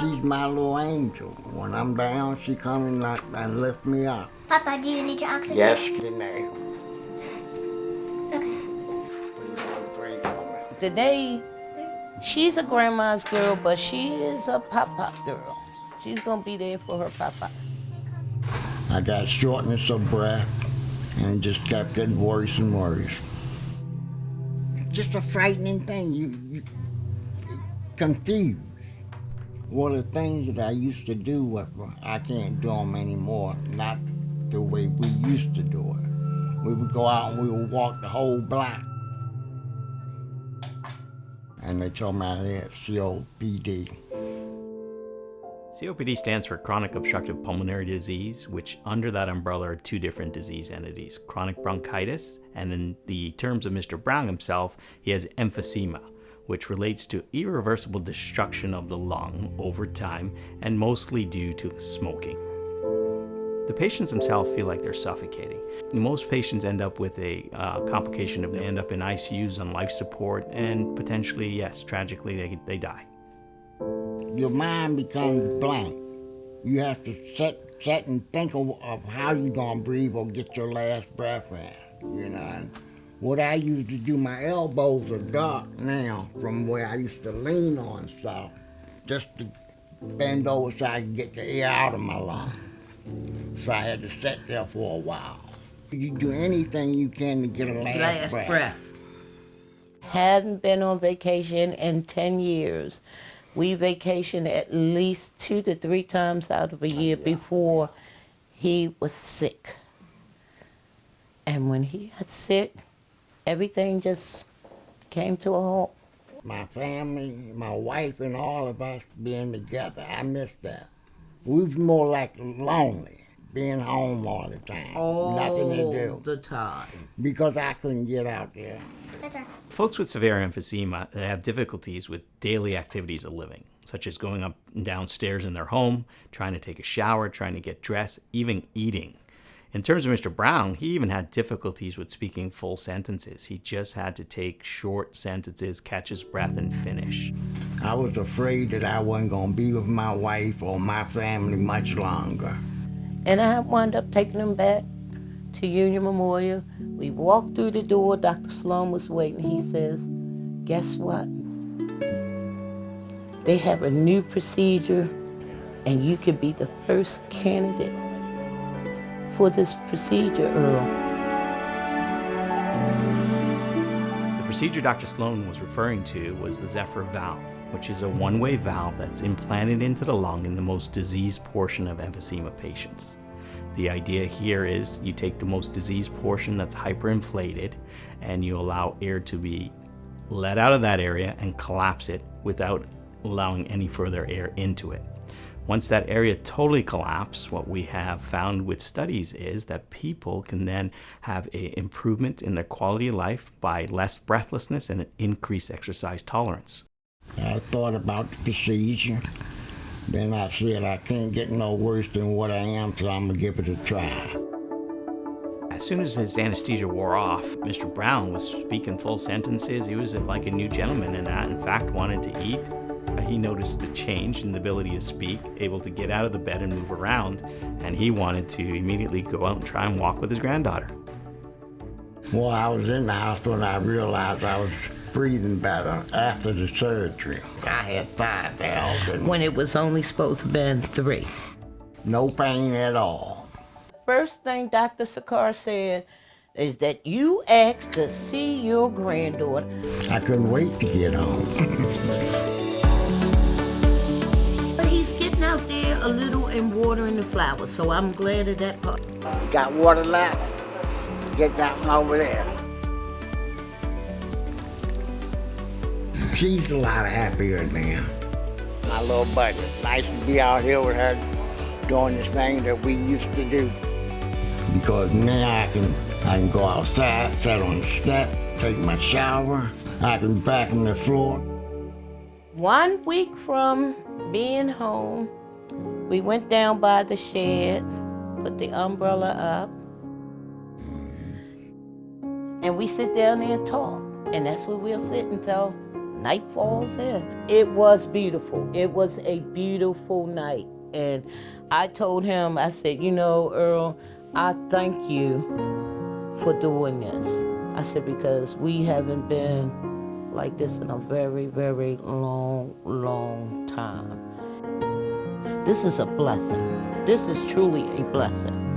she's my little angel. When I'm down, she comes and lifts me up. Papa, do you need your oxygen? Yes, Renee. Okay. Today, she's a grandma's girl, but she is a pop-pop girl. She's gonna be there for her pop-pop. I got shortness of breath and just kept getting worse and worse. Just a frightening thing, you confused. One of the things that I used to do, I can't do them anymore, not the way we used to do it. We would go out and we would walk the whole block. And they told me I had COPD. COPD stands for chronic obstructive pulmonary disease, which under that umbrella are two different disease entities, chronic bronchitis, and in the terms of Mr. Brown himself, he has emphysema, which relates to irreversible destruction of the lung over time and mostly due to smoking. The patients themselves feel like they're suffocating. Most patients end up with a complication of they end up in ICUs on life support and potentially, yes, tragically, they die. Your mind becomes blank. You have to sit and think of how you're gonna breathe or get your last breath in, you know. And what I used to do, my elbows are dark now from where I used to lean on stuff, just to bend over so I could get the air out of my lungs. So I had to sit there for a while. You do anything you can to get a last breath. Hadn't been on vacation in 10 years. We vacationed at least 2 to 3 times out of a year before he was sick. And when he got sick, everything just came to a halt. My family, my wife, and all of us being together, I miss that. We was more like lonely, being home all the time. Nothing to do. All the time. Because I couldn't get out there. Folks with severe emphysema have difficulties with daily activities of living, such as going up and down stairs in their home, trying to take a shower, trying to get dressed, even eating. In terms of Mr. Brown, he even had difficulties with speaking full sentences. He just had to take short sentences, catch his breath, and finish. I was afraid that I wasn't going to be with my wife or my family much longer. And I wound up taking him back to Union Memorial. We walked through the door, Dr. Sloan was waiting. He says, guess what? They have a new procedure and you could be the first candidate for this procedure, Earl. The procedure Dr. Sloan was referring to was the Zephyr valve, which is a one-way valve that's implanted into the lung in the most diseased portion of emphysema patients. The idea here is you take the most diseased portion that's hyperinflated and you allow air to be let out of that area and collapse it without allowing any further air into it. Once that area totally collapses, what we have found with studies is that people can then have an improvement in their quality of life by less breathlessness and an increased exercise tolerance. I thought about the procedure. Then I said I can't get no worse than what I am, so I'm going to give it a try. As soon as his anesthesia wore off, Mr. Brown was speaking full sentences. He was like a new gentleman and in fact wanted to eat. He noticed the change in the ability to speak, able to get out of the bed and move around, and he wanted to immediately go out and try and walk with his granddaughter. Well, I was in the hospital and I realized I was breathing better after the surgery. I had 5 valves. When it was only supposed to be 3. No pain at all. First thing Dr. Sakar said is that you asked to see your granddaughter. I couldn't wait to get home. But he's getting out there a little and watering the flowers, so I'm glad of that part. Got water left. Get that one over there. She's a lot happier now. My little buddy. Nice to be out here with her doing this thing that we used to do. Because now I can go outside, sit on the step, take my shower. I can back on the floor. 1 week from being home, we went down by the shed, put the umbrella up, and we sit down there and talk. And that's where we'll sit until night falls in. It was beautiful. It was a beautiful night. And I told him, I said, you know, Earl, I thank you for doing this. I said, because we haven't been like this in a very, very long time. This is a blessing. This is truly a blessing.